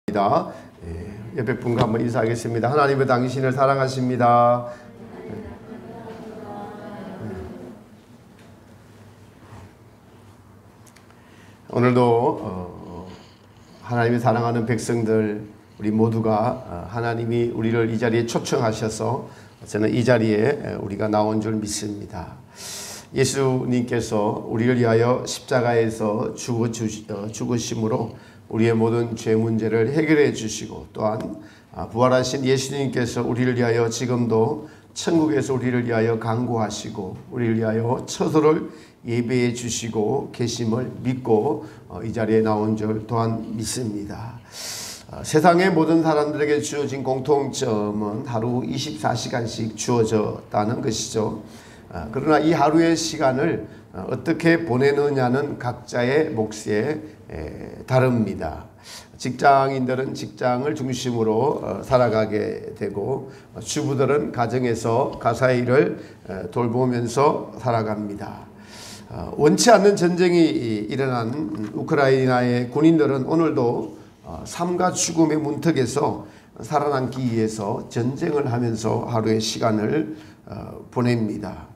옆에 분과 한번 인사하겠습니다. 하나님은 당신을 사랑하십니다. 오늘도 하나님이 사랑하는 백성들 우리 모두가 하나님이 우리를 이 자리에 초청하셔서 저는 이 자리에 우리가 나온 줄 믿습니다. 예수님께서 우리를 위하여 십자가에서 죽으심으로 우리의 모든 죄 문제를 해결해 주시고, 또한 부활하신 예수님께서 우리를 위하여 지금도 천국에서 우리를 위하여 간구하시고 우리를 위하여 처소를 예배해 주시고 계심을 믿고 이 자리에 나온 줄 또한 믿습니다. 세상의 모든 사람들에게 주어진 공통점은 하루 24시간씩 주어졌다는 것이죠. 그러나 이 하루의 시간을 어떻게 보내느냐는 각자의 몫에 다릅니다. 직장인들은 직장을 중심으로 살아가게 되고, 주부들은 가정에서 가사의 일을 돌보면서 살아갑니다. 원치 않는 전쟁이 일어난 우크라이나의 군인들은 오늘도 삶과 죽음의 문턱에서 살아남기 위해서 전쟁을 하면서 하루의 시간을 보냅니다.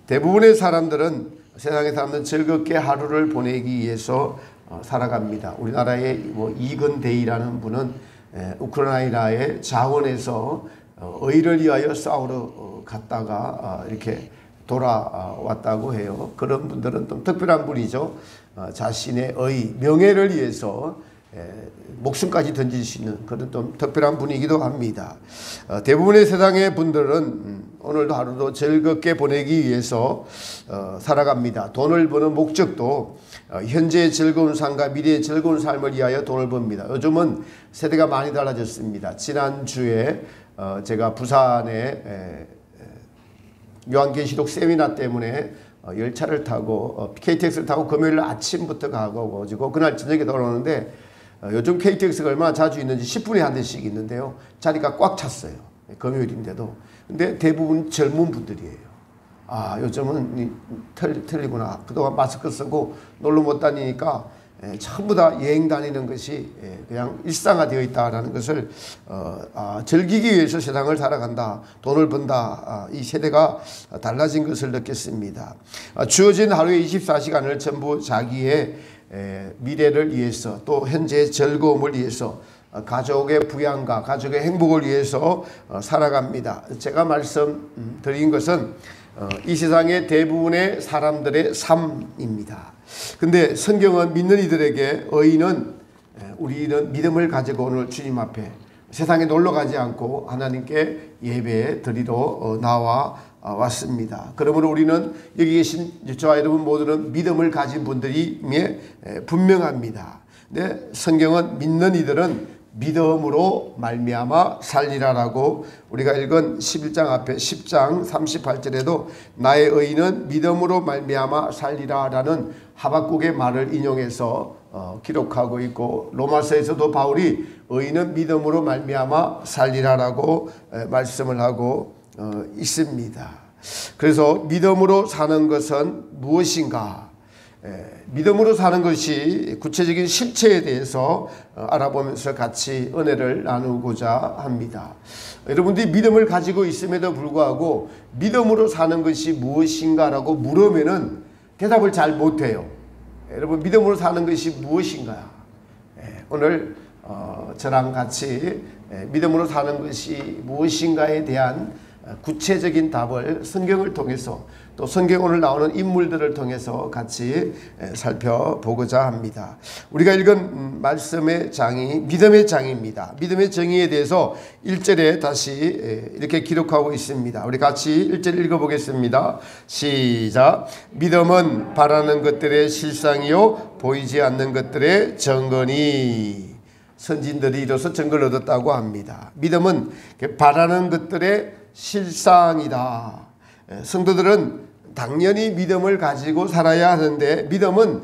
대부분의 사람들은, 세상의 사람들은 즐겁게 하루를 보내기 위해서 살아갑니다. 우리나라의 이건대이라는 분은 우크라이나의 자원에서 의를 위하여 싸우러 갔다가 이렇게 돌아왔다고 해요. 그런 분들은 좀 특별한 분이죠. 자신의 명예를 위해서 목숨까지 던질 수 있는 그런 좀 특별한 분이기도 합니다. 대부분의 세상의 분들은 오늘도 하루도 즐겁게 보내기 위해서 살아갑니다. 돈을 버는 목적도 현재의 즐거운 삶과 미래의 즐거운 삶을 위하여 돈을 법니다. 요즘은 세대가 많이 달라졌습니다. 지난주에 제가 부산에 요한계시록 세미나 때문에 열차를 타고 KTX를 타고 금요일 아침부터 가고 그날 저녁에 돌아오는데, 요즘 KTX가 얼마나 자주 있는지 10분에 한 대씩 있는데요. 자리가 꽉 찼어요. 금요일인데도. 근데 대부분 젊은 분들이에요. 요즘은 틀리구나. 그동안 마스크 쓰고 놀러 못 다니니까 전부 다 여행 다니는 것이 그냥 일상화되어 있다라는 것을 즐기기 위해서 세상을 살아간다, 돈을 번다, 이 세대가 달라진 것을 느꼈습니다. 주어진 하루의 24시간을 전부 자기의 미래를 위해서, 또 현재의 즐거움을 위해서, 가족의 부양과 가족의 행복을 위해서 살아갑니다. 제가 말씀드린 것은 이 세상의 대부분의 사람들의 삶입니다. 근데 성경은 믿는 이들에게 우리는 믿음을 가지고 오늘 주님 앞에 세상에 놀러 가지 않고 하나님께 예배 드리러 나와 왔습니다. 그러므로 우리는 여기 계신 저와 여러분 모두는 믿음을 가진 분들임에 분명합니다. 근데 성경은 믿는 이들은 믿음으로 말미암아 살리라라고 우리가 읽은 11장 앞에 10장 38절에도 나의 의인은 믿음으로 말미암아 살리라라는 하박국의 말을 인용해서 기록하고 있고, 로마서에서도 바울이 의인은 믿음으로 말미암아 살리라라고 말씀을 하고 있습니다. 그래서 믿음으로 사는 것은 무엇인가? 믿음으로 사는 것이 구체적인 실체에 대해서 알아보면서 같이 은혜를 나누고자 합니다. 여러분들이 믿음을 가지고 있음에도 불구하고 믿음으로 사는 것이 무엇인가라고 물으면은 대답을 잘 못해요. 여러분, 믿음으로 사는 것이 무엇인가? 오늘 저랑 같이 믿음으로 사는 것이 무엇인가에 대한 구체적인 답을 성경을 통해서, 또 성경 오늘 나오는 인물들을 통해서 같이 살펴보고자 합니다. 우리가 읽은 말씀의 장이 믿음의 장입니다. 믿음의 정의에 대해서 1절에 다시 이렇게 기록하고 있습니다. 우리 같이 1절 읽어보겠습니다. 시작. 믿음은 바라는 것들의 실상이요 보이지 않는 것들의 증거니. 선진들이 이로써 증거를 얻었다고 합니다. 믿음은 바라는 것들의 실상이다. 성도들은 당연히 믿음을 가지고 살아야 하는데, 믿음은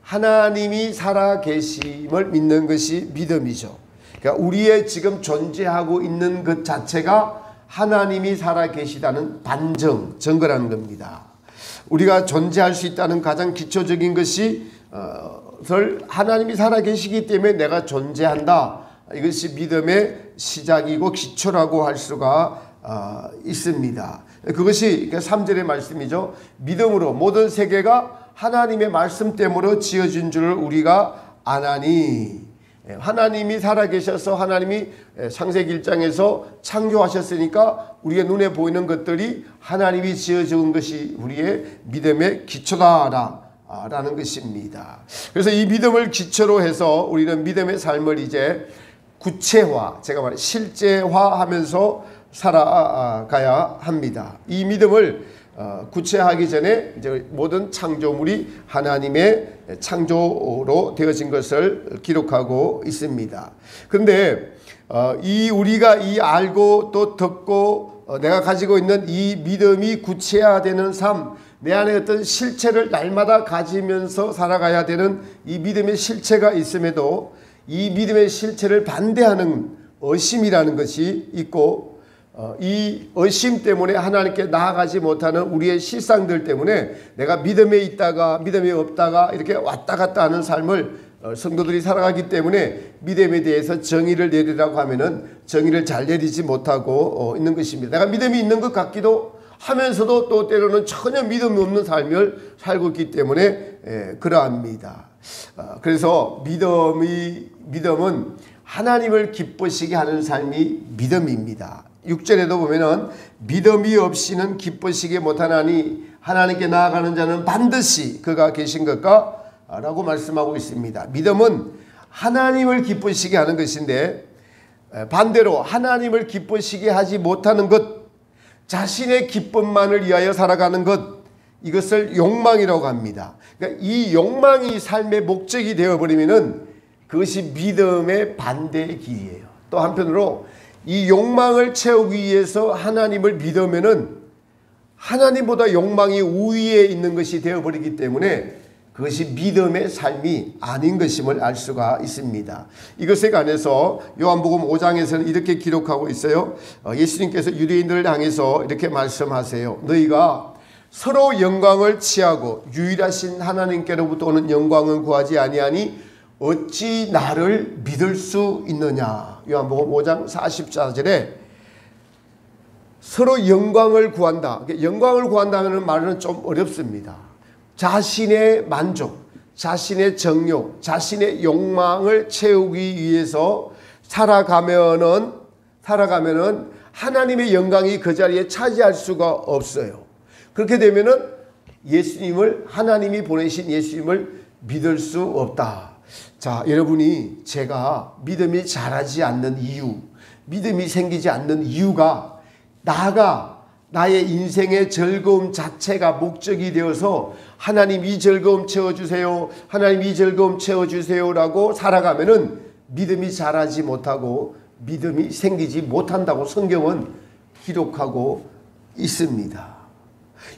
하나님이 살아 계심을 믿는 것이 믿음이죠. 그러니까 우리의 지금 존재하고 있는 것 자체가 하나님이 살아 계시다는 증거라는 겁니다. 우리가 존재할 수 있다는 가장 기초적인 것이 것을 하나님이 살아계시기 때문에 내가 존재한다. 이것이 믿음의 시작이고 기초라고 할 수가 있습니다. 그것이 3절의 말씀이죠. 믿음으로 모든 세계가 하나님의 말씀 때문에 지어진 줄을 우리가 아나니. 하나님이 살아계셔서 하나님이 창세기 1장에서 창조하셨으니까 우리의 눈에 보이는 것들이 하나님이 지어준 것이 우리의 믿음의 기초다라는 것입니다. 그래서 이 믿음을 기초로 해서 우리는 믿음의 삶을 이제 구체화, 제가 말해 실제화하면서 살아가야 합니다. 이 믿음을 구체화하기 전에 이제 모든 창조물이 하나님의 창조로 되어진 것을 기록하고 있습니다. 그런데 우리가 알고 또 듣고 내가 가지고 있는 이 믿음이 구체화되는 삶, 내 안에 어떤 실체를 날마다 가지면서 살아가야 되는 이 믿음의 실체가 있음에도 이 믿음의 실체를 반대하는 의심이라는 것이 있고, 이 의심 때문에 하나님께 나아가지 못하는 우리의 실상들 때문에 내가 믿음에 있다가 믿음에 없다가 이렇게 왔다 갔다 하는 삶을 성도들이 살아가기 때문에 믿음에 대해서 정의를 내리라고 하면은 정의를 잘 내리지 못하고 있는 것입니다. 내가 믿음이 있는 것 같기도 하면서도 또 때로는 전혀 믿음이 없는 삶을 살고 있기 때문에 그러합니다. 그래서 믿음은 하나님을 기쁘시게 하는 삶이 믿음입니다. 6절에도 보면은 믿음이 없이는 기쁘시게 못하나니 하나님께 나아가는 자는 반드시 그가 계신 것과 라고 말씀하고 있습니다. 믿음은 하나님을 기쁘시게 하는 것인데 반대로 하나님을 기쁘시게 하지 못하는 것, 자신의 기쁨만을 위하여 살아가는 것, 이것을 욕망이라고 합니다. 그러니까 이 욕망이 삶의 목적이 되어버리면은 그것이 믿음의 반대의 길이에요. 또 한편으로 이 욕망을 채우기 위해서 하나님을 믿으면은 하나님보다 욕망이 우위에 있는 것이 되어버리기 때문에 그것이 믿음의 삶이 아닌 것임을 알 수가 있습니다. 이것에 관해서 요한복음 5장에서는 이렇게 기록하고 있어요. 예수님께서 유대인들을 향해서 이렇게 말씀하세요. 너희가 서로 영광을 취하고 유일하신 하나님께로부터 오는 영광은 구하지 아니하니 어찌 나를 믿을 수 있느냐. 요한복음 5장 44절에 서로 영광을 구한다. 영광을 구한다는 말은 좀 어렵습니다. 자신의 만족, 자신의 정욕, 자신의 욕망을 채우기 위해서 살아가면은 하나님의 영광이 그 자리에 차지할 수가 없어요. 그렇게 되면은 예수님을, 하나님이 보내신 예수님을 믿을 수 없다. 자, 여러분이 제가 믿음이 자라지 않는 이유, 믿음이 생기지 않는 이유가 나의 인생의 즐거움 자체가 목적이 되어서 하나님 이 즐거움 채워주세요, 하나님 이 즐거움 채워주세요라고 살아가면은 믿음이 자라지 못하고 믿음이 생기지 못한다고 성경은 기록하고 있습니다.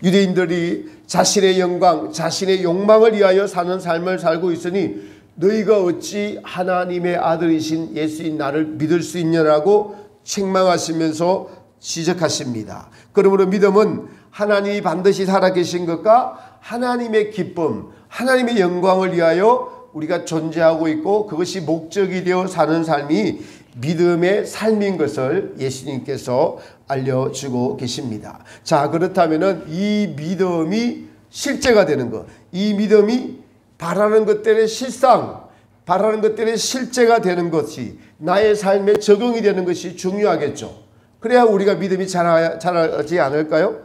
유대인들이 자신의 영광, 자신의 욕망을 위하여 사는 삶을 살고 있으니 너희가 어찌 하나님의 아들이신 예수인 나를 믿을 수 있냐라고 책망하시면서 지적하십니다. 그러므로 믿음은 하나님이 반드시 살아계신 것과 하나님의 기쁨, 하나님의 영광을 위하여 우리가 존재하고 있고 그것이 목적이 되어 사는 삶이 믿음의 삶인 것을 예수님께서 알려주고 계십니다. 자, 그렇다면 이 믿음이 실제가 되는 것, 이 믿음이 바라는 것들의 실상, 바라는 것들의 실제가 되는 것이 나의 삶에 적용이 되는 것이 중요하겠죠. 그래야 우리가 믿음이 자라지 않을까요?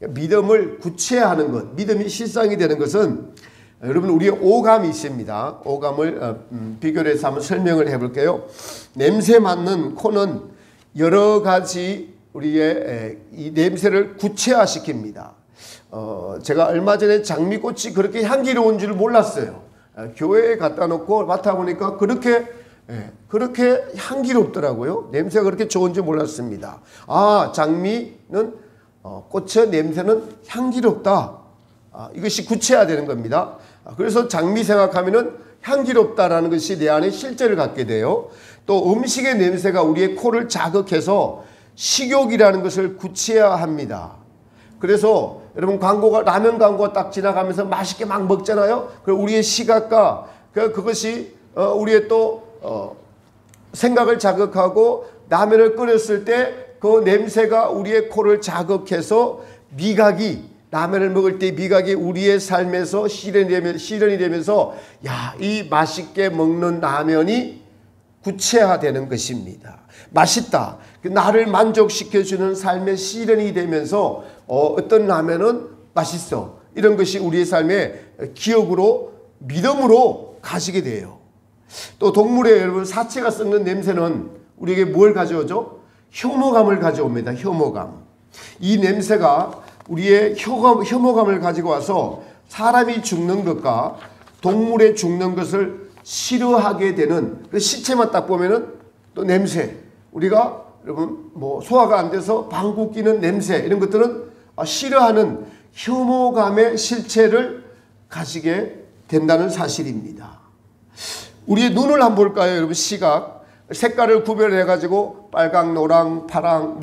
믿음을 구체화하는 것, 믿음이 실상이 되는 것은 여러분 우리의 오감이 있습니다. 오감을 비교를 해서 한번 설명을 해볼게요. 냄새 맡는 코는 여러 가지 우리의 이 냄새를 구체화시킵니다. 제가 얼마 전에 장미꽃이 그렇게 향기로운 줄 몰랐어요. 교회에 갖다 놓고 맡아보니까 그렇게 향기롭더라고요. 냄새가 그렇게 좋은 줄 몰랐습니다. 아, 장미는 꽃의 냄새는 향기롭다. 이것이 구체화되는 겁니다. 그래서 장미 생각하면은 향기롭다라는 것이 내 안에 실제를 갖게 돼요. 또 음식의 냄새가 우리의 코를 자극해서 식욕이라는 것을 구체화합니다. 그래서 여러분 라면 광고가 딱 지나가면서 맛있게 막 먹잖아요. 그리고 우리의 시각과 그것이 우리의 또 생각을 자극하고 라면을 끓였을 때 그 냄새가 우리의 코를 자극해서 미각이, 라면을 먹을 때 미각이 우리의 삶에서 실현이 되면서 이 맛있게 먹는 라면이 구체화되는 것입니다. 맛있다. 나를 만족시켜주는 삶의 실현이 되면서 어떤 라면은 맛있어. 이런 것이 우리의 삶의 기억으로, 믿음으로 가시게 돼요. 또 동물의 여러분 사체가 썩는 냄새는 우리에게 뭘 가져오죠? 혐오감을 가져옵니다. 혐오감. 이 냄새가 우리의 혐오감을 가지고 와서 사람이 죽는 것과 동물의 죽는 것을 싫어하게 되는, 그 시체만 딱 보면은 또 냄새, 우리가 여러분 소화가 안 돼서 방구 끼는 냄새, 이런 것들은 싫어하는 혐오감의 실체를 가지게 된다는 사실입니다. 우리의 눈을 한번 볼까요? 여러분 시각, 색깔을 구별해 가지고 빨강, 노랑, 파랑,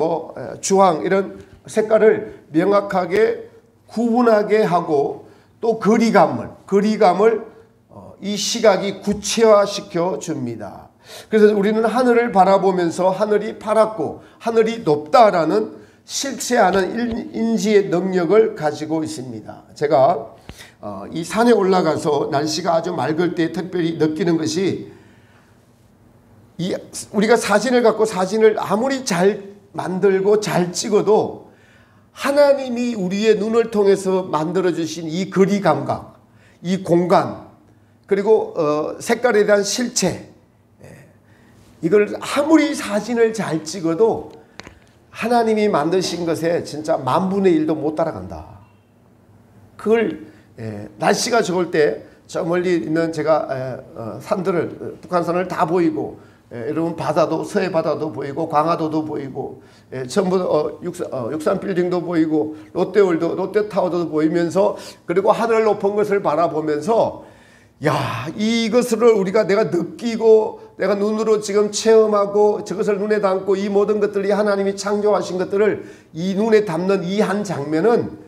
주황 이런 색깔을 명확하게 구분하게 하고 또 거리감을 이 시각이 구체화시켜 줍니다. 그래서 우리는 하늘을 바라보면서 하늘이 파랗고 하늘이 높다라는 실체하는 인지의 능력을 가지고 있습니다. 제가 이 산에 올라가서 날씨가 아주 맑을 때 특별히 느끼는 것이, 우리가 사진을 아무리 잘 만들고 잘 찍어도 하나님이 우리의 눈을 통해서 만들어주신 이 거리 감각, 이 공간, 그리고 색깔에 대한 실체, 이걸 아무리 사진을 잘 찍어도 하나님이 만드신 것에 진짜 10,000,000,000,000도 못 따라간다. 그걸 날씨가 좋을 때 저 멀리 있는 제가 산들을, 북한산을 다 보이고, 여러분 바다도, 서해 바다도 보이고 광화도도 보이고, 전부 육산 빌딩도 보이고 롯데월드, 롯데타워도 보이면서, 그리고 하늘 높은 것을 바라보면서 이것을 우리가 내가 느끼고 내가 눈으로 지금 체험하고 저것을 눈에 담고 이 모든 것들이 하나님이 창조하신 것들을 이 눈에 담는 이 한 장면은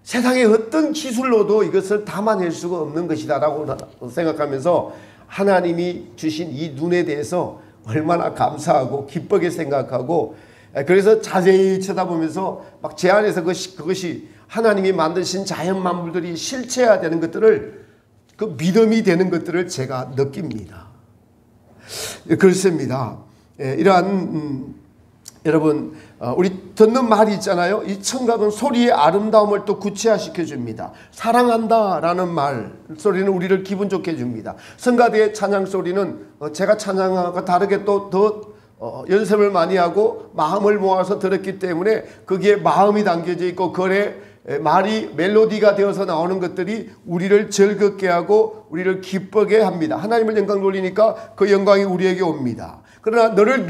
세상의 어떤 기술로도 이것을 담아낼 수가 없는 것이다라고 생각하면서 하나님이 주신 이 눈에 대해서 얼마나 감사하고 기쁘게 생각하고, 그래서 자세히 쳐다보면서 막 제 안에서 그것이 하나님이 만드신 자연 만물들이 실체화되는 것들을, 그 믿음이 되는 것들을 제가 느낍니다. 그렇습니다. 이러한 여러분 우리 듣는 말이 있잖아요. 이 청각은 소리의 아름다움을 또 구체화시켜 줍니다. 사랑한다라는 말 소리는 우리를 기분 좋게 해줍니다. 성가대의 찬양 소리는 제가 찬양하고 다르게 또 더 연습을 많이 하고 마음을 모아서 들었기 때문에 거기에 마음이 담겨져 있고, 말이 멜로디가 되어서 나오는 것들이 우리를 즐겁게 하고 우리를 기쁘게 합니다. 하나님을 영광 돌리니까 그 영광이 우리에게 옵니다. 그러나 너를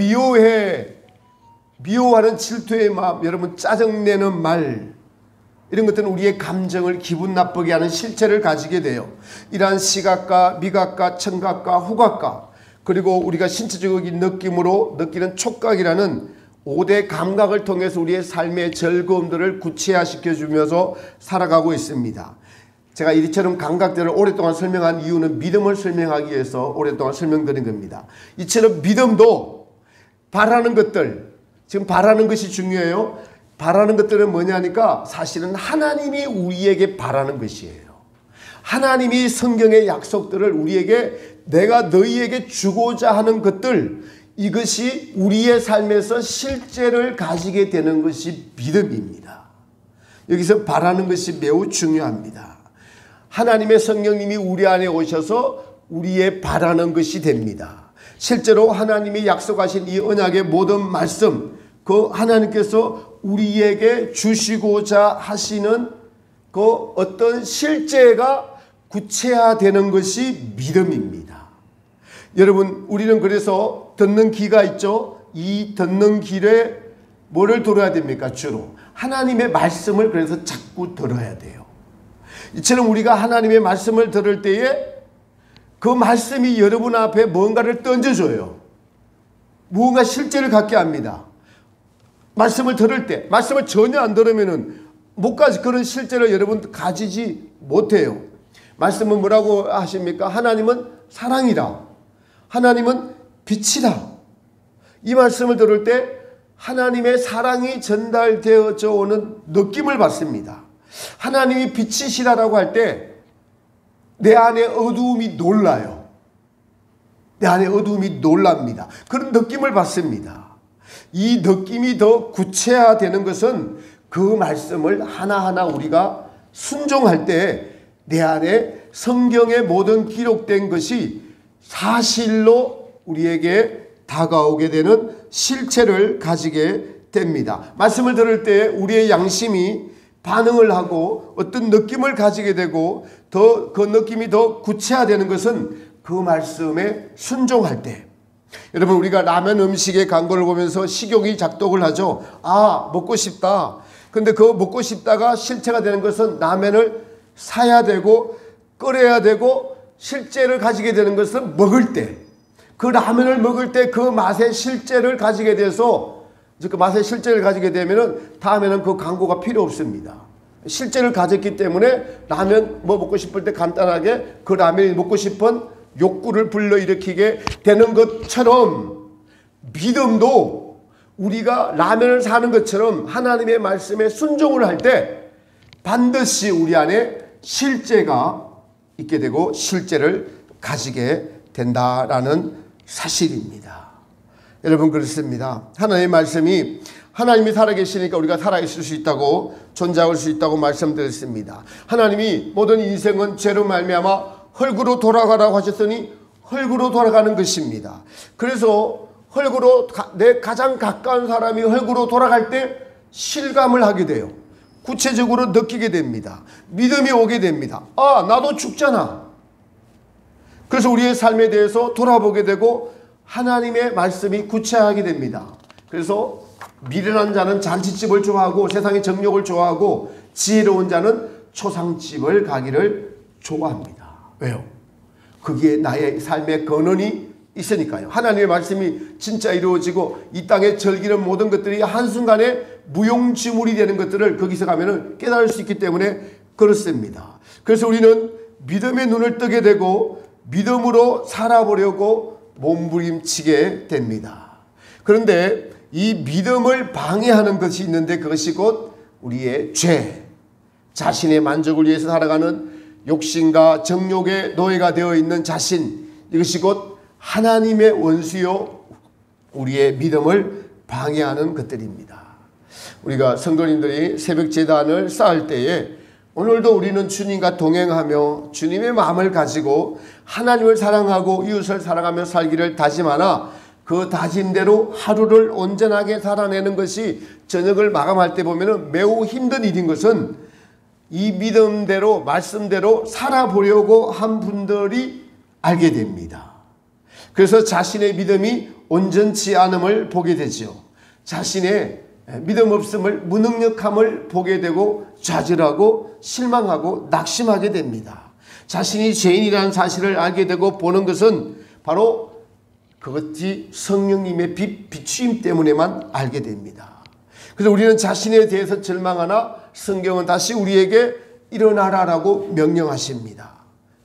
미워하는 질투의 마음, 여러분 짜증내는 말, 이런 것들은 우리의 감정을 기분 나쁘게 하는 실체를 가지게 돼요. 이러한 시각과 미각과 청각과 후각과, 그리고 우리가 신체적인 느낌으로 느끼는 촉각이라는 5대 감각을 통해서 우리의 삶의 즐거움들을 구체화시켜 주면서 살아가고 있습니다. 제가 이처럼 감각들을 오랫동안 설명한 이유는 믿음을 설명하기 위해서 오랫동안 설명드린 겁니다. 이처럼 믿음도 바라는 것들, 지금 바라는 것이 중요해요. 바라는 것들은 뭐냐니까 사실은 하나님이 우리에게 바라는 것이에요. 하나님이 성경의 약속들을 우리에게, 내가 너희에게 주고자 하는 것들, 이것이 우리의 삶에서 실제를 가지게 되는 것이 믿음입니다. 여기서 바라는 것이 매우 중요합니다. 하나님의 성령님이 우리 안에 오셔서 우리의 바라는 것이 됩니다. 실제로 하나님이 약속하신 이 언약의 모든 말씀, 그 하나님께서 우리에게 주시고자 하시는 그 어떤 실제가 구체화되는 것이 믿음입니다. 여러분, 우리는 그래서 듣는 귀가 있죠. 이 듣는 귀에 뭐를 들어야 됩니까? 주로 하나님의 말씀을 그래서 자꾸 들어야 돼요. 이처럼 우리가 하나님의 말씀을 들을 때에 그 말씀이 여러분 앞에 뭔가를 던져줘요. 무언가 실제를 갖게 합니다. 말씀을 들을 때, 말씀을 전혀 안 들으면은 못까지 그런 실제를 여러분 가지지 못해요. 말씀은 뭐라고 하십니까? 하나님은 사랑이라. 하나님은 빛이다. 이 말씀을 들을 때 하나님의 사랑이 전달되어져 오는 느낌을 받습니다. 하나님이 빛이시다라고 할 때 내 안에 어두움이 놀라요. 내 안에 어두움이 놀랍니다. 그런 느낌을 받습니다. 이 느낌이 더 구체화되는 것은 그 말씀을 하나하나 우리가 순종할 때 내 안에 성경의 모든 기록된 것이 사실로 우리에게 다가오게 되는 실체를 가지게 됩니다. 말씀을 들을 때 우리의 양심이 반응을 하고 어떤 느낌을 가지게 되고 더 그 느낌이 더 구체화되는 것은 그 말씀에 순종할 때. 여러분, 우리가 라면 음식의 광고를 보면서 식욕이 작동을 하죠. 아, 먹고 싶다. 근데 그 먹고 싶다가 실체가 되는 것은 라면을 사야 되고 끓여야 되고 실제를 가지게 되는 것은 먹을 때, 그 라면을 먹을 때 그 맛의 실제를 가지게 돼서 그 맛의 실제를 가지게 되면은 다음에는 그 광고가 필요 없습니다. 실제를 가졌기 때문에 라면 뭐 먹고 싶을 때 간단하게 그 라면이 먹고 싶은 욕구를 불러일으키게 되는 것처럼 믿음도 우리가 라면을 사는 것처럼 하나님의 말씀에 순종을 할 때 반드시 우리 안에 실제가 있게 되고 실제를 가지게 된다라는 사실입니다. 여러분, 그렇습니다. 하나님의 말씀이 하나님이 살아계시니까 우리가 살아있을 수 있다고 존재할 수 있다고 말씀드렸습니다. 하나님이 모든 인생은 죄로 말미암아 흙으로 돌아가라고 하셨으니 흙으로 돌아가는 것입니다. 그래서 흙으로 내 가장 가까운 사람이 흙으로 돌아갈 때 실감을 하게 돼요. 구체적으로 느끼게 됩니다. 믿음이 오게 됩니다. 아, 나도 죽잖아. 그래서 우리의 삶에 대해서 돌아보게 되고 하나님의 말씀이 구체하게 됩니다. 그래서 미련한 자는 잔치집을 좋아하고 세상의 정욕을 좋아하고 지혜로운 자는 초상집을 가기를 좋아합니다. 왜요? 거기에 나의 삶의 근원이 있으니까요. 하나님의 말씀이 진짜 이루어지고 이 땅에 즐기는 모든 것들이 한순간에 무용지물이 되는 것들을 거기서 가면은 깨달을 수 있기 때문에 그렇습니다. 그래서 우리는 믿음의 눈을 뜨게 되고 믿음으로 살아보려고 몸부림치게 됩니다. 그런데 이 믿음을 방해하는 것이 있는데 그것이 곧 우리의 죄, 자신의 만족을 위해서 살아가는 욕심과 정욕의 노예가 되어 있는 자신, 이것이 곧 하나님의 원수요 우리의 믿음을 방해하는 것들입니다. 우리가 성도님들이 새벽 제단을 쌓을 때에 오늘도 우리는 주님과 동행하며 주님의 마음을 가지고 하나님을 사랑하고 이웃을 사랑하며 살기를 다짐하나 그 다짐대로 하루를 온전하게 살아내는 것이 저녁을 마감할 때 보면 매우 힘든 일인 것은 이 믿음대로 말씀대로 살아보려고 한 분들이 알게 됩니다. 그래서 자신의 믿음이 온전치 않음을 보게 되죠. 자신의 믿음 없음을, 무능력함을 보게 되고 좌절하고 실망하고 낙심하게 됩니다. 자신이 죄인이라는 사실을 알게 되고 보는 것은 바로 그것이 성령님의 비추임 때문에만 알게 됩니다. 그래서 우리는 자신에 대해서 절망하나 성경은 다시 우리에게 일어나라라고 명령하십니다.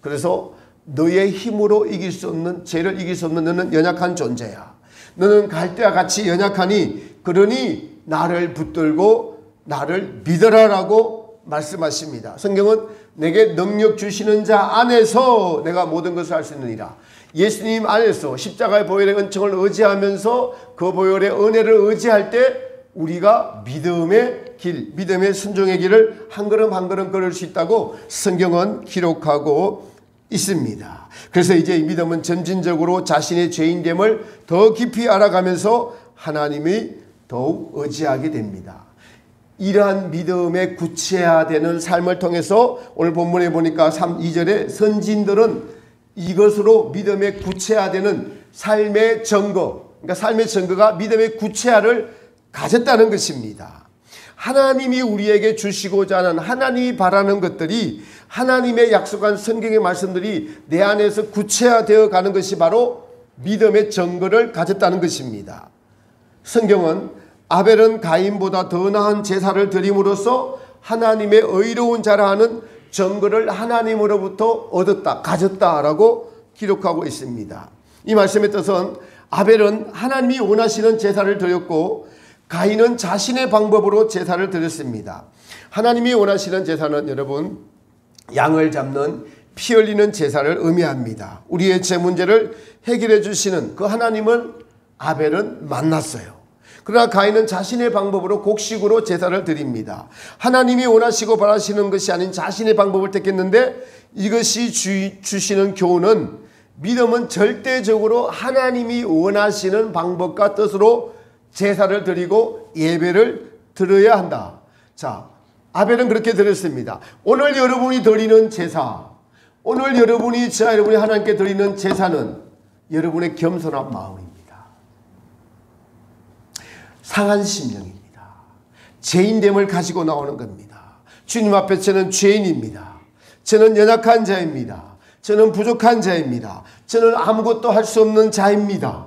그래서 너의 힘으로 이길 수 없는, 죄를 이길 수 없는 너는 연약한 존재야. 너는 갈대와 같이 연약하니 그러니 나를 붙들고 나를 믿어라라고 말씀하십니다. 성경은 내게 능력 주시는 자 안에서 내가 모든 것을 할 수 있느니라. 예수님 안에서 십자가의 보혈의 은총을 의지하면서 그 보혈의 은혜를 의지할 때 우리가 믿음의 길, 믿음의 순종의 길을 한 걸음 한 걸음 걸을 수 있다고 성경은 기록하고 있습니다. 그래서 이제 이 믿음은 점진적으로 자신의 죄인됨을 더 깊이 알아가면서 하나님이 더욱 의지하게 됩니다. 이러한 믿음의 구체화되는 삶을 통해서 오늘 본문에 보니까 2절에 선진들은 이것으로 믿음의 구체화되는 삶의 증거, 그러니까 삶의 증거가 믿음의 구체화를 가졌다는 것입니다. 하나님이 우리에게 주시고자 하는, 하나님이 바라는 것들이, 하나님의 약속한 성경의 말씀들이 내 안에서 구체화되어 가는 것이 바로 믿음의 증거를 가졌다는 것입니다. 성경은 아벨은 가인보다 더 나은 제사를 드림으로써 하나님의 의로운 자라 하는 증거를 하나님으로부터 얻었다, 가졌다라고 기록하고 있습니다. 이 말씀의 뜻은 아벨은 하나님이 원하시는 제사를 드렸고 가인은 자신의 방법으로 제사를 드렸습니다. 하나님이 원하시는 제사는 여러분 양을 잡는 피 흘리는 제사를 의미합니다. 우리의 죄 문제를 해결해 주시는 그 하나님을 아벨은 만났어요. 그러나 가인은 자신의 방법으로 곡식으로 제사를 드립니다. 하나님이 원하시고 바라시는 것이 아닌 자신의 방법을 택했는데 이것이 주시는 교훈은 믿음은 절대적으로 하나님이 원하시는 방법과 뜻으로 제사를 드리고 예배를 드려야 한다. 자, 아벨은 그렇게 드렸습니다. 오늘 여러분이 드리는 제사, 오늘 여러분이 여러분이 하나님께 드리는 제사는 여러분의 겸손한 마음입니다. 상한 심령입니다. 죄인됨을 가지고 나오는 겁니다. 주님 앞에 저는 죄인입니다. 저는 연약한 자입니다. 저는 부족한 자입니다. 저는 아무것도 할 수 없는 자입니다.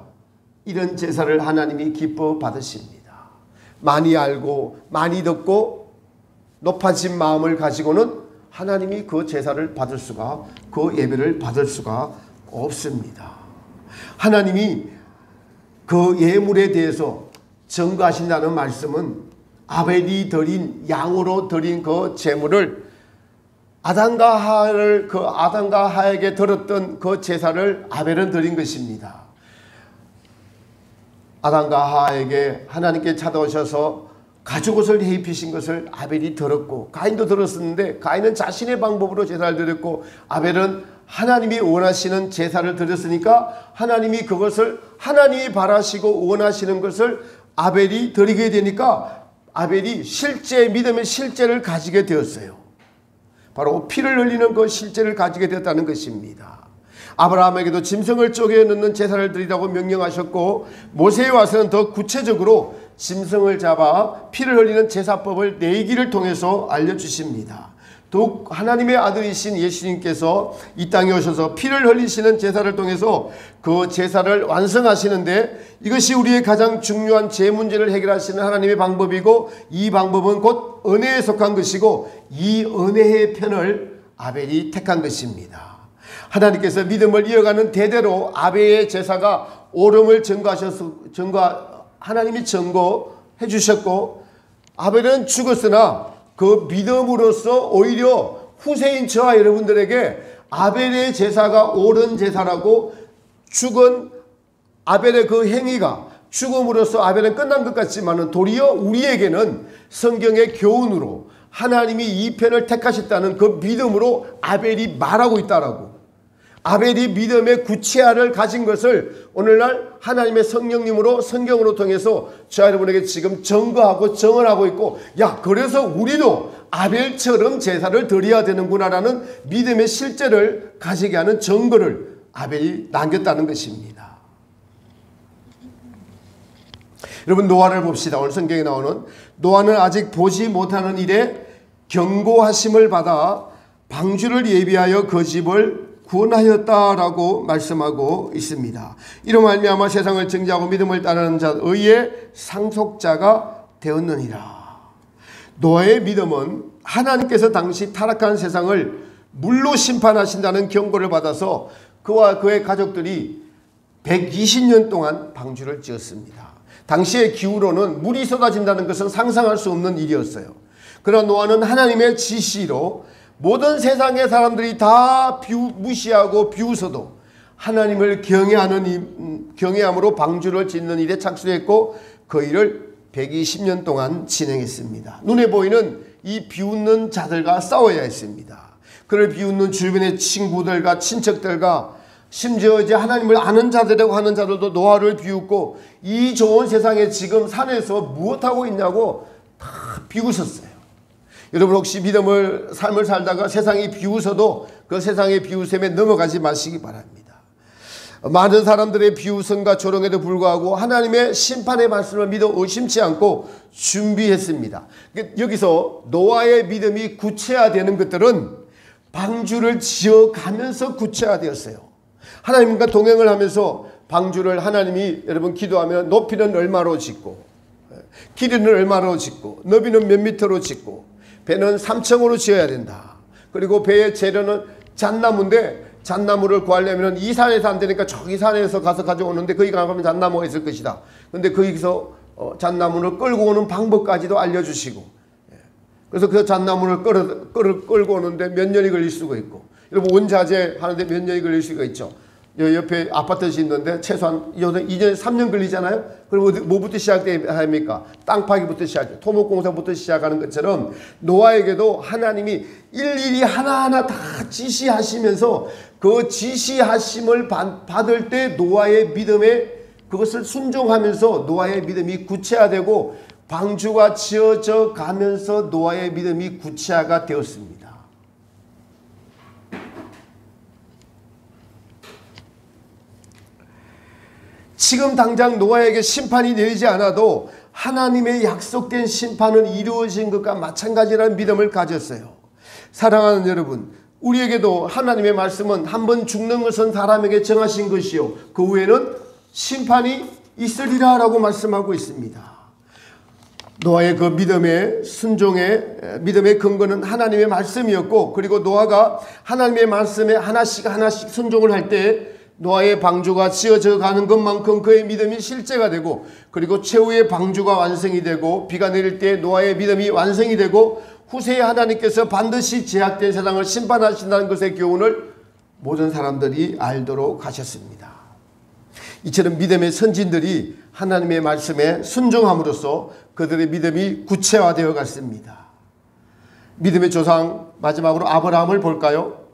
이런 제사를 하나님이 기뻐 받으십니다. 많이 알고 많이 듣고 높아진 마음을 가지고는 하나님이 그 제사를 받을 수가, 그 예배를 받을 수가 없습니다. 하나님이 그 예물에 대해서 증거하신다는 말씀은 아벨이 드린 양으로 드린 그 제물을 아담과 하에게 드렸던 그 제사를 아벨은 드린 것입니다. 아담과 하에게 하나님께 찾아오셔서 가죽옷을 입히신 것을 아벨이 들었고 가인도 들었었는데 가인은 자신의 방법으로 제사를 드렸고 아벨은 하나님이 원하시는 제사를 드렸으니까 하나님이 그것을 하나님이 바라시고 원하시는 것을 아벨이 드리게 되니까 아벨이 실제 믿음의 실제를 가지게 되었어요. 바로 피를 흘리는 그 실제를 가지게 되었다는 것입니다. 아브라함에게도 짐승을 쪼개 넣는 제사를 드리라고 명령하셨고 모세에 와서는 더 구체적으로 짐승을 잡아 피를 흘리는 제사법을 내기를 통해서 알려주십니다. 더욱 하나님의 아들이신 예수님께서 이 땅에 오셔서 피를 흘리시는 제사를 통해서 그 제사를 완성하시는데 이것이 우리의 가장 중요한 죄 문제를 해결하시는 하나님의 방법이고 이 방법은 곧 은혜에 속한 것이고 이 은혜의 편을 아벨이 택한 것입니다. 하나님께서 믿음을 이어가는 대대로 아벨의 제사가 옳음을 하나님이 증거해 주셨고 아벨은 죽었으나 그 믿음으로써 오히려 후세인 저와 여러분들에게 아벨의 제사가 옳은 제사라고 죽은 아벨의 그 행위가 죽음으로써 아벨은 끝난 것 같지만 도리어 우리에게는 성경의 교훈으로 하나님이 이 편을 택하셨다는 그 믿음으로 아벨이 말하고 있다라고 아벨이 믿음의 구체화를 가진 것을 오늘날 하나님의 성령님으로 성경으로 통해서 저와 여러분에게 지금 증거하고 정언하고 있고 야 그래서 우리도 아벨처럼 제사를 드려야 되는구나라는 믿음의 실제를 가지게 하는 증거를 아벨이 남겼다는 것입니다. 여러분 노아를 봅시다. 오늘 성경에 나오는 노아는 아직 보지 못하는 일에 경고하심을 받아 방주를 예비하여 그 집을 구원하였다라고 말씀하고 있습니다. 이로 말미암아 세상을 정죄하고 믿음을 따르는 자의 상속자가 되었느니라. 노아의 믿음은 하나님께서 당시 타락한 세상을 물로 심판하신다는 경고를 받아서 그와 그의 가족들이 120년 동안 방주를 지었습니다. 당시의 기후로는 물이 쏟아진다는 것은 상상할 수 없는 일이었어요. 그러나 노아는 하나님의 지시로 모든 세상의 사람들이 다 무시하고 비웃어도 하나님을 경외함으로 방주를 짓는 일에 착수했고 그 일을 120년 동안 진행했습니다. 눈에 보이는 이 비웃는 자들과 싸워야 했습니다. 그를 비웃는 주변의 친구들과 친척들과 심지어 이제 하나님을 아는 자들이라고 하는 자들도 노아를 비웃고 이 좋은 세상에 지금 산에서 무엇하고 있냐고 다 비웃었어요. 여러분 혹시 삶을 살다가 세상이 비웃어도 그 세상의 비웃음에 넘어가지 마시기 바랍니다. 많은 사람들의 비웃음과 조롱에도 불구하고 하나님의 심판의 말씀을 믿어 의심치 않고 준비했습니다. 여기서 노아의 믿음이 구체화되는 것들은 방주를 지어가면서 구체화되었어요. 하나님과 동행을 하면서 방주를 하나님이 여러분 기도하면 높이는 얼마로 짓고 길이는 얼마로 짓고 너비는 몇 미터로 짓고 배는 3층으로 지어야 된다. 그리고 배의 재료는 잣나무인데 잣나무를 구하려면 이 산에서 안 되니까 저기 산에서 가서 가져오는데 거기 가면 잣나무가 있을 것이다. 근데 거기서 잣나무를 끌고 오는 방법까지도 알려주시고, 그래서 그 잣나무를 끌고 오는데 몇 년이 걸릴 수가 있고, 여러분 원자재 하는데 몇 년이 걸릴 수가 있죠. 옆에 아파트 짓는데 최소한 이전에 3년 걸리잖아요. 그럼 뭐부터 시작됩니까? 땅 파기부터 시작, 토목공사부터 시작하는 것처럼 노아에게도 하나님이 일일이 하나하나 다 지시하시면서 그 지시하심을 받을 때 노아의 믿음에 그것을 순종하면서 노아의 믿음이 구체화되고 방주가 지어져 가면서 노아의 믿음이 구체화가 되었습니다. 지금 당장 노아에게 심판이 내리지 않아도 하나님의 약속된 심판은 이루어진 것과 마찬가지라는 믿음을 가졌어요. 사랑하는 여러분, 우리에게도 하나님의 말씀은 한 번 죽는 것은 사람에게 정하신 것이요 그 후에는 심판이 있으리라 라고 말씀하고 있습니다. 노아의 그 믿음의 순종의 믿음의 근거는 하나님의 말씀이었고, 그리고 노아가 하나님의 말씀에 하나씩 순종을 할 때 노아의 방주가 지어져 가는 것만큼 그의 믿음이 실제가 되고, 그리고 최후의 방주가 완성이 되고 비가 내릴 때 노아의 믿음이 완성이 되고 후세에 하나님께서 반드시 제약된 세상을 심판하신다는 것의 교훈을 모든 사람들이 알도록 하셨습니다. 이처럼 믿음의 선진들이 하나님의 말씀에 순종함으로써 그들의 믿음이 구체화되어 갔습니다. 믿음의 조상 마지막으로 아브라함을 볼까요?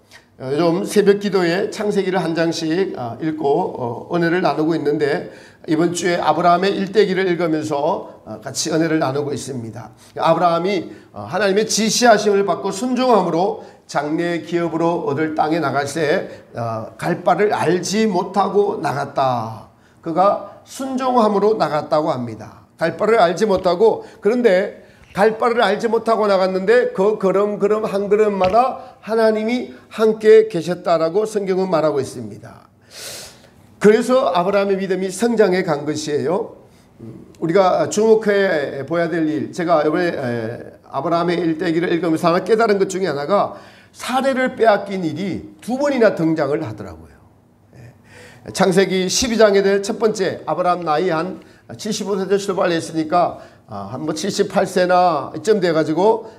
요즘 새벽 기도에 창세기를 한 장씩 읽고 은혜를 나누고 있는데, 이번 주에 아브라함의 일대기를 읽으면서 같이 은혜를 나누고 있습니다. 아브라함이 하나님의 지시하심을 받고 순종함으로 장래 기업으로 얻을 땅에 나갈 때 갈 바를 알지 못하고 나갔다. 그가 순종함으로 나갔다고 합니다. 갈 바를 알지 못하고, 그런데 갈 바를 알지 못하고 나갔는데 그 걸음 한 걸음마다 하나님이 함께 계셨다라고 성경은 말하고 있습니다. 그래서 아브라함의 믿음이 성장해 간 것이에요. 우리가 주목해 보아야 될 일, 제가 이번에 아브라함의 일대기를 읽으면서 하나 깨달은 것 중에 하나가 사례를 빼앗긴 일이 두 번이나 등장을 하더라고요. 창세기 12장에 대해 첫 번째, 아브라함 나이 한 75세 출발했으니까 한 78세나 이쯤 돼가지고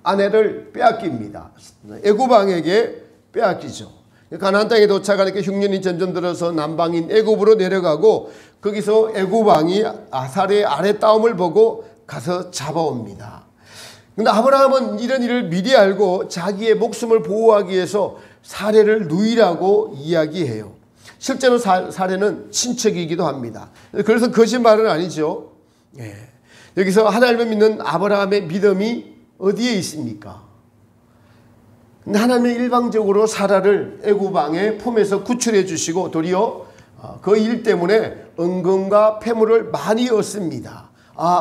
아내를 빼앗깁니다. 애굽 왕에게 빼앗기죠. 가나안 땅에 도착하니까 흉년이 점점 들어서 남방인 애굽으로 내려가고, 거기서 애굽 왕이 아사르의 아랫다움을 보고 가서 잡아옵니다. 근데 아브라함은 이런 일을 미리 알고 자기의 목숨을 보호하기 위해서 사례를 누이라고 이야기해요. 실제로 사례는 친척이기도 합니다. 그래서 거짓말은 아니죠. 여기서 하나님을 믿는 아브라함의 믿음이 어디에 있습니까? 근데 하나님은 일방적으로 사라를 애굽 왕의 품에서 구출해 주시고 도리어 그 일 때문에 은금과 폐물을 많이 얻습니다.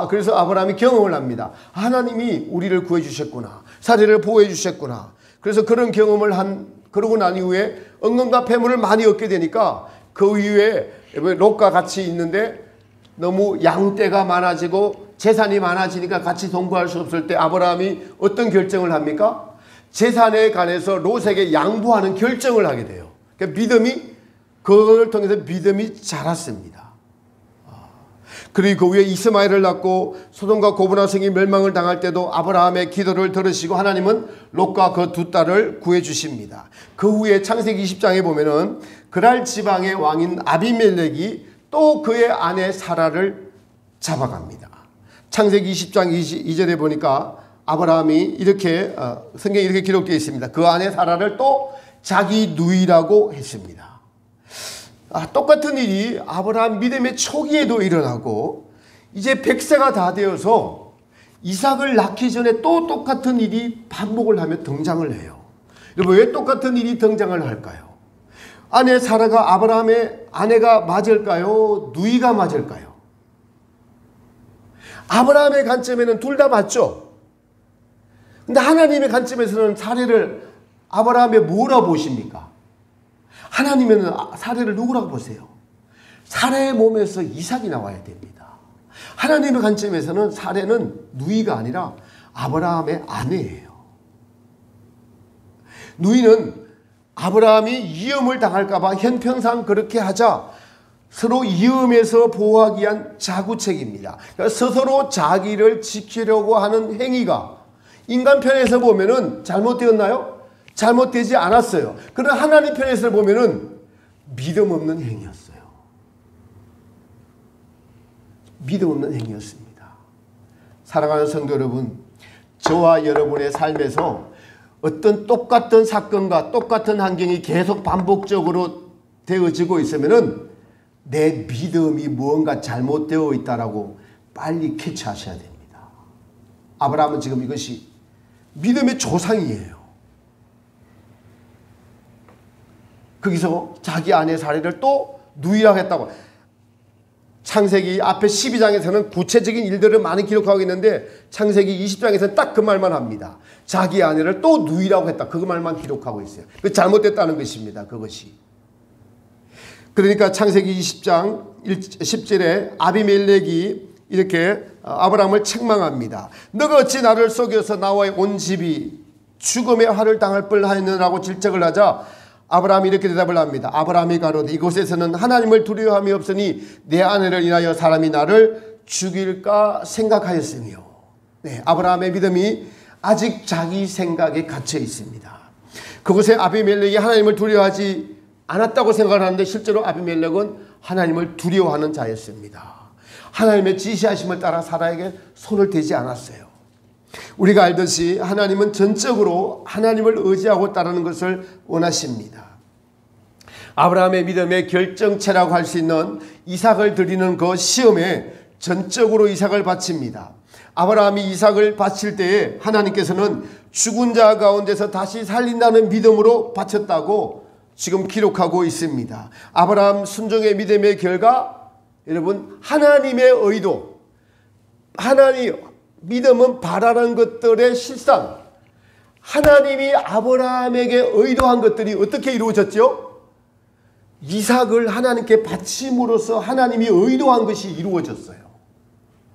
그래서 아브라함이 경험을 합니다. 하나님이 우리를 구해 주셨구나. 사례를 보호해 주셨구나. 그래서 그런 경험을 그러고 난 이후에 은금과 폐물을 많이 얻게 되니까 그 이후에 롯과 같이 있는데 너무 양떼가 많아지고 재산이 많아지니까 같이 동거할 수 없을 때 아브라함이 어떤 결정을 합니까? 재산에 관해서 롯에게 양보하는 결정을 하게 돼요. 그러니까 그걸 통해서 믿음이 자랐습니다. 그리고 그 후에 이스마엘을 낳고 소돔과 고모라 성이 멸망을 당할 때도 아브라함의 기도를 들으시고 하나님은 롯과 그 두 딸을 구해 주십니다. 그 후에 창세기 20장에 보면은 그랄 지방의 왕인 아비멜렉이 또 그의 아내 사라를 잡아갑니다. 창세기 20장 2절에 보니까 아브라함이 이렇게 성경에 이렇게 기록되어 있습니다. 그 아내 사라를 또 자기 누이라고 했습니다. 똑같은 일이 아브라함 믿음의 초기에도 일어나고 이제 100세가 다 되어서 이삭을 낳기 전에 또 똑같은 일이 반복을 하며 등장을 해요. 여러분, 왜 똑같은 일이 등장을 할까요? 아내 사라가 아브라함의 아내가 맞을까요? 누이가 맞을까요? 아브라함의 관점에는 둘 다 맞죠. 근데 하나님의 관점에서는 사례를 아브라함의 뭐라고 보십니까? 하나님은 사례를 누구라고 보세요? 사례의 몸에서 이삭이 나와야 됩니다. 하나님의 관점에서는 사례는 누이가 아니라 아브라함의 아내예요. 누이는 아브라함이 위험을 당할까 봐 형편상 그렇게 하자 서로 위험에서 보호하기 위한 자구책입니다. 그러니까 스스로 자기를 지키려고 하는 행위가 인간 편에서 보면은 잘못되었나요? 잘못되지 않았어요. 그러나 하나님 편에서 보면은 믿음 없는 행위였어요. 믿음 없는 행위였습니다. 사랑하는 성도 여러분, 저와 여러분의 삶에서 어떤 똑같은 사건과 똑같은 환경이 계속 반복적으로 되어지고 있으면은 내 믿음이 무언가 잘못되어 있다라고 빨리 캐치하셔야 됩니다. 아브라함은 지금 이것이 믿음의 조상이에요. 거기서 자기 아내 사례를 또 누이하겠다고. 창세기 앞에 12장에서는 구체적인 일들을 많이 기록하고 있는데 창세기 20장에서는 딱 그 말만 합니다. 자기 아내를 또 누이라고 했다. 그 말만 기록하고 있어요. 그 잘못됐다는 것입니다. 그것이. 그러니까 창세기 20장 10절에 아비멜렉이 이렇게 아브라함을 책망합니다. 너가 어찌 나를 속여서 나와의 온 집이 죽음의 화를 당할 뻔하였느라고 질책을 하자 아브라함이 이렇게 대답을 합니다. 아브라함이 가로되 이곳에서는 하나님을 두려워함이 없으니 내 아내를 인하여 사람이 나를 죽일까 생각하였으며. 네, 아브라함의 믿음이 아직 자기 생각에 갇혀 있습니다. 그곳에 아비멜렉이 하나님을 두려워하지 않았다고 생각하는데 실제로 아비멜렉은 하나님을 두려워하는 자였습니다. 하나님의 지시하심을 따라 사라에게 손을 대지 않았어요. 우리가 알듯이 하나님은 전적으로 하나님을 의지하고 따르는 것을 원하십니다. 아브라함의 믿음의 결정체라고 할 수 있는 이삭을 드리는 그 시험에 전적으로 이삭을 바칩니다. 아브라함이 이삭을 바칠 때에 하나님께서는 죽은 자 가운데서 다시 살린다는 믿음으로 바쳤다고 지금 기록하고 있습니다. 아브라함 순종의 믿음의 결과, 여러분, 하나님의 의도, 믿음은 바라는 것들의 실상, 하나님이 아브라함에게 의도한 것들이 어떻게 이루어졌죠? 이삭을 하나님께 바침으로써 하나님이 의도한 것이 이루어졌어요.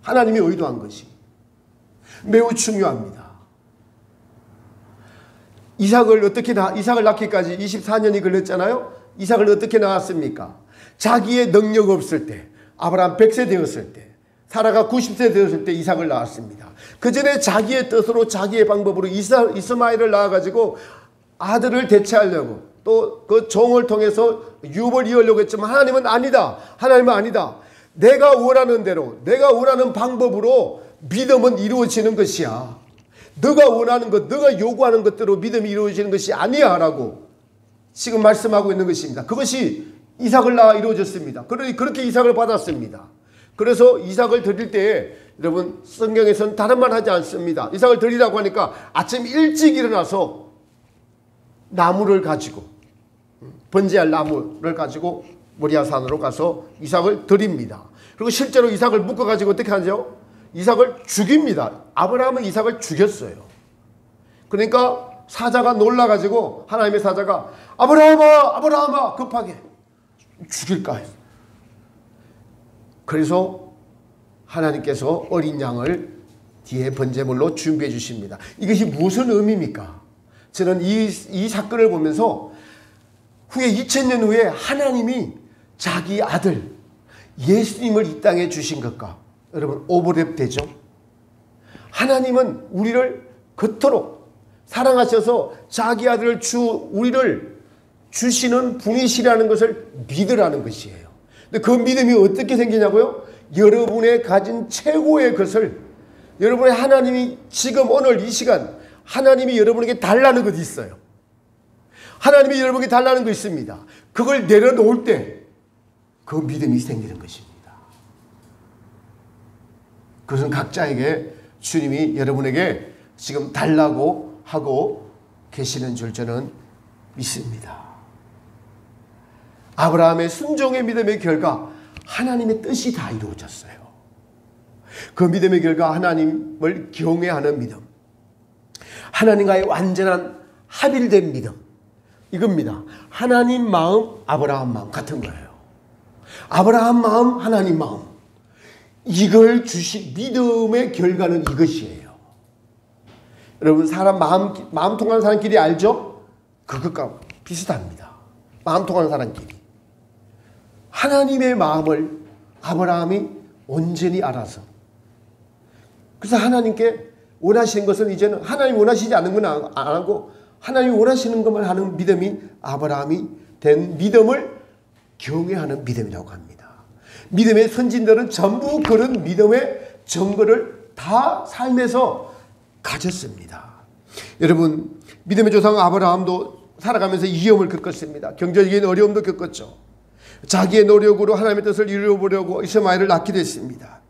하나님이 의도한 것이 매우 중요합니다. 이삭을 낳기까지 24년이 걸렸잖아요. 이삭을 어떻게 낳았습니까? 자기의 능력 없을 때, 아브라함 100세 되었을 때, 사라가 90세 되었을 때 이삭을 낳았습니다. 그 전에 자기의 뜻으로 자기의 방법으로 이스마엘을 낳아가지고 아들을 대체하려고 또 그 종을 통해서 유업을 이으려고 했지만 하나님은 아니다. 하나님은 아니다. 내가 원하는 대로, 내가 원하는 방법으로 믿음은 이루어지는 것이야. 너가 원하는 것, 너가 요구하는 것대로 믿음이 이루어지는 것이 아니야 라고 지금 말씀하고 있는 것입니다. 그것이 이삭을 낳아 이루어졌습니다. 그러니 그렇게 이삭을 받았습니다. 그래서 이삭을 드릴 때에 여러분 성경에서는 다른 말 하지 않습니다. 이삭을 드리라고 하니까 아침 일찍 일어나서 나무를 가지고 번제할 나무를 가지고 모리아산으로 가서 이삭을 드립니다. 그리고 실제로 이삭을 묶어가지고 어떻게 하죠? 이삭을 죽입니다. 아브라함은 이삭을 죽였어요. 그러니까 사자가 놀라가지고 하나님의 사자가 아브라함아 급하게 죽일까 했어요. 그래서 하나님께서 어린 양을 뒤에 번제물로 준비해 주십니다. 이것이 무슨 의미입니까? 저는 이 사건을 보면서 후에 2000년 후에 하나님이 자기 아들 예수님을 이 땅에 주신 것과 여러분 오버랩 되죠? 하나님은 우리를 그토록 사랑하셔서 자기 아들을 우리를 주시는 분이시라는 것을 믿으라는 것이에요. 근데 그 믿음이 어떻게 생기냐고요? 여러분의 가진 최고의 것을 여러분의 하나님이 지금 오늘 이 시간 하나님이 여러분에게 달라는 것이 있어요. 하나님이 여러분에게 달라는 것이 있습니다. 그걸 내려놓을 때 그 믿음이 생기는 것입니다. 그것은 각자에게 주님이 여러분에게 지금 달라고 하고 계시는 줄 저는 믿습니다. 아브라함의 순종의 믿음의 결과 하나님의 뜻이 다 이루어졌어요. 그 믿음의 결과 하나님을 경외하는 믿음, 하나님과의 완전한 합일된 믿음, 이겁니다. 하나님 마음, 아브라함 마음 같은 거예요. 아브라함 마음, 하나님 마음, 이걸 주신 믿음의 결과는 이것이에요. 여러분 사람 마음 통하는 사람끼리 알죠? 그것과 비슷합니다. 마음 통하는 사람끼리. 하나님의 마음을 아브라함이 온전히 알아서, 그래서 하나님께 원하시는 것을 이제는 하나님이 원하시지 않는 건 안 하고 하나님이 원하시는 것만 하는 믿음이 아브라함이 된 믿음을 경외하는 믿음이라고 합니다. 믿음의 선진들은 전부 그런 믿음의 증거를 다 삶에서 가졌습니다. 여러분, 믿음의 조상 아브라함도 살아가면서 위험을 겪었습니다. 경제적인 어려움도 겪었죠. 자기의 노력으로 하나님의 뜻을 이루어보려고 이스마엘을 낳게 됐습니다.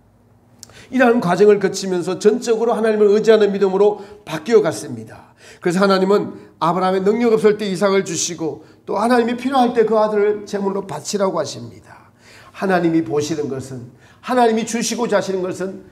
이러한 과정을 거치면서 전적으로 하나님을 의지하는 믿음으로 바뀌어 갔습니다. 그래서 하나님은 아브라함의 능력 없을 때 이삭을 주시고 또 하나님이 필요할 때 그 아들을 제물로 바치라고 하십니다. 하나님이 보시는 것은, 하나님이 주시고자 하시는 것은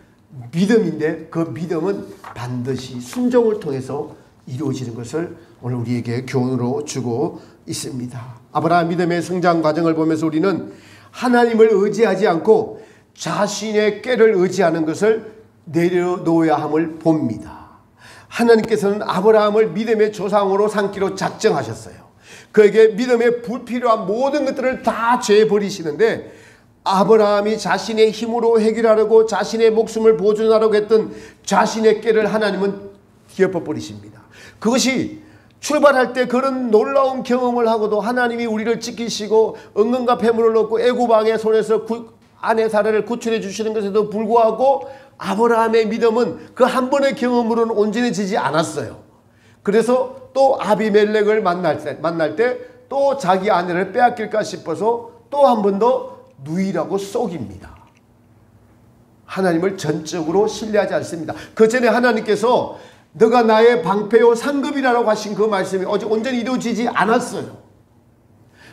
믿음인데 그 믿음은 반드시 순종을 통해서 이루어지는 것을 오늘 우리에게 교훈으로 주고 있습니다. 아브라함 믿음의 성장 과정을 보면서 우리는 하나님을 의지하지 않고 자신의 꾀를 의지하는 것을 내려놓아야 함을 봅니다. 하나님께서는 아브라함을 믿음의 조상으로 삼기로 작정하셨어요. 그에게 믿음에 불필요한 모든 것들을 다 죄버리시는데 아브라함이 자신의 힘으로 해결하려고 자신의 목숨을 보존하려고 했던 자신의 꾀를 하나님은 뒤엎어버리십니다. 그것이 출발할 때 그런 놀라운 경험을 하고도 하나님이 우리를 지키시고 은근과 폐물을 넣고 애굽왕의 손에서 아내 사라를 구출해 주시는 것에도 불구하고 아브라함의 믿음은 그 한 번의 경험으로는 온전해지지 않았어요. 그래서 또 아비멜렉을 만날 때 또 자기 아내를 빼앗길까 싶어서 또 한 번 더 누이라고 속입니다. 하나님을 전적으로 신뢰하지 않습니다. 그 전에 하나님께서 너가 나의 방패요 상급이라고 하신 그 말씀이 아직 온전히 이루어지지 않았어요.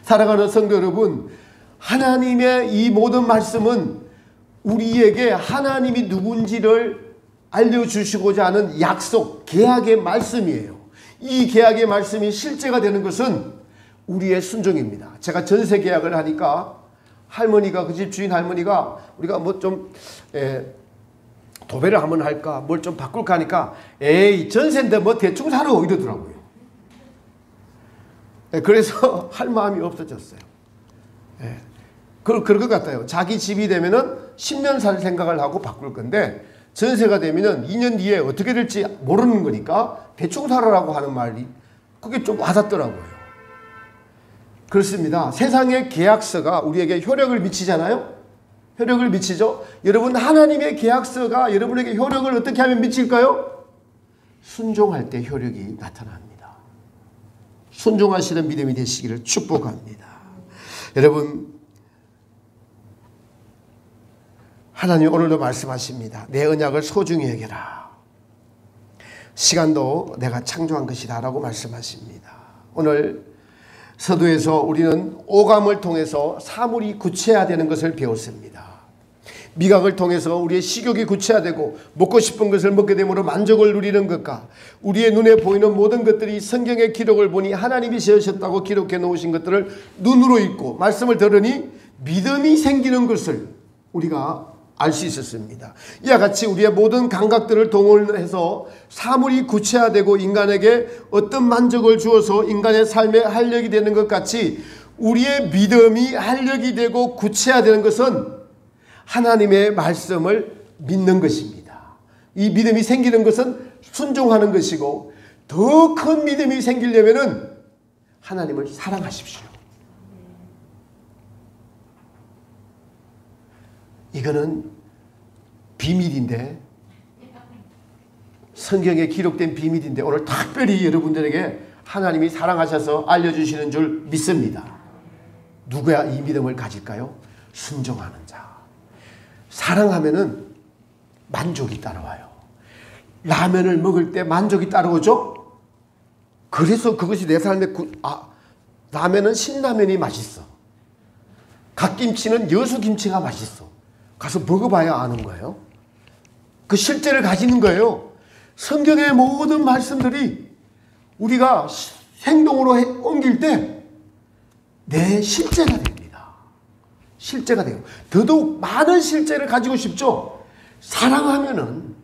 사랑하는 성도 여러분, 하나님의 이 모든 말씀은 우리에게 하나님이 누군지를 알려주시고자 하는 약속, 계약의 말씀이에요. 이 계약의 말씀이 실제가 되는 것은 우리의 순종입니다. 제가 전세 계약을 하니까 할머니가, 그 집 주인 할머니가 우리가 뭐 좀 도배를 한번 할까, 뭘 좀 바꿀까 하니까 에이 전세인데 뭐 대충 살아 이러더라고요. 그래서 할 마음이 없어졌어요. 그럴 것 같아요. 자기 집이 되면은 10년 살 생각을 하고 바꿀 건데 전세가 되면은 2년 뒤에 어떻게 될지 모르는 거니까 대충 살아라고 하는 말이 그게 좀 와닿더라고요. 그렇습니다. 세상의 계약서가 우리에게 효력을 미치잖아요. 효력을 미치죠. 여러분, 하나님의 계약서가 여러분에게 효력을 어떻게 하면 미칠까요? 순종할 때 효력이 나타납니다. 순종하시는 믿음이 되시기를 축복합니다. 여러분, 하나님 오늘도 말씀하십니다. 내 언약을 소중히 여겨라. 시간도 내가 창조한 것이다 라고 말씀하십니다. 오늘 서두에서 우리는 오감을 통해서 사물이 구체화되는 것을 배웠습니다. 미각을 통해서 우리의 식욕이 구체화되고 먹고 싶은 것을 먹게 됨으로 만족을 누리는 것과 우리의 눈에 보이는 모든 것들이 성경의 기록을 보니 하나님이 지으셨다고 기록해 놓으신 것들을 눈으로 읽고 말씀을 들으니 믿음이 생기는 것을 우리가 알 수 있었습니다. 이와 같이 우리의 모든 감각들을 동원해서 사물이 구체화되고 인간에게 어떤 만족을 주어서 인간의 삶에 활력이 되는 것 같이 우리의 믿음이 활력이 되고 구체화되는 것은 하나님의 말씀을 믿는 것입니다. 이 믿음이 생기는 것은 순종하는 것이고 더 큰 믿음이 생기려면은 하나님을 사랑하십시오. 이거는 비밀인데, 성경에 기록된 비밀인데 오늘 특별히 여러분들에게 하나님이 사랑하셔서 알려주시는 줄 믿습니다. 누구야 이 믿음을 가질까요? 순종하는 자. 사랑하면은 만족이 따라와요. 라면을 먹을 때 만족이 따라오죠? 그래서 그것이 내 삶의 라면은 신라면이 맛있어. 갓김치는 여수김치가 맛있어. 가서 먹어봐야 아는 거예요. 그 실제를 가지는 거예요. 성경의 모든 말씀들이 우리가 행동으로 옮길 때 내 실제가 됩니다. 실제가 돼요. 더더욱 많은 실제를 가지고 싶죠. 사랑하면은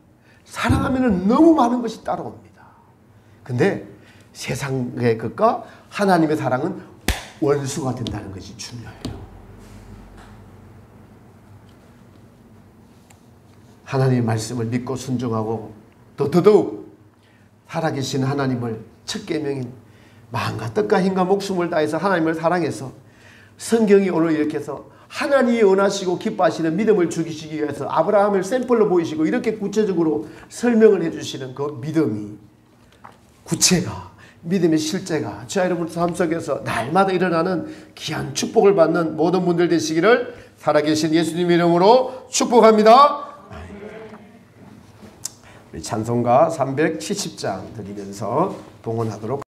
너무 많은 것이 따라옵니다. 근데 세상의 것과 하나님의 사랑은 원수가 된다는 것이 중요해요. 하나님의 말씀을 믿고 순종하고 더더욱 살아계신 하나님을 첫 계명인 마음과 뜻과 힘과 목숨을 다해서 하나님을 사랑해서 성경이 오늘 이렇게 해서 하나님이 원하시고 기뻐하시는 믿음을 주시기 위해서 아브라함을 샘플로 보이시고 이렇게 구체적으로 설명을 해주시는 그 믿음이 구체가 믿음의 실제가 저와 여러분 삶 속에서 날마다 일어나는 귀한 축복을 받는 모든 분들 되시기를 살아계신 예수님 이름으로 축복합니다. 우리 찬송가 370장 드리면서 봉헌하도록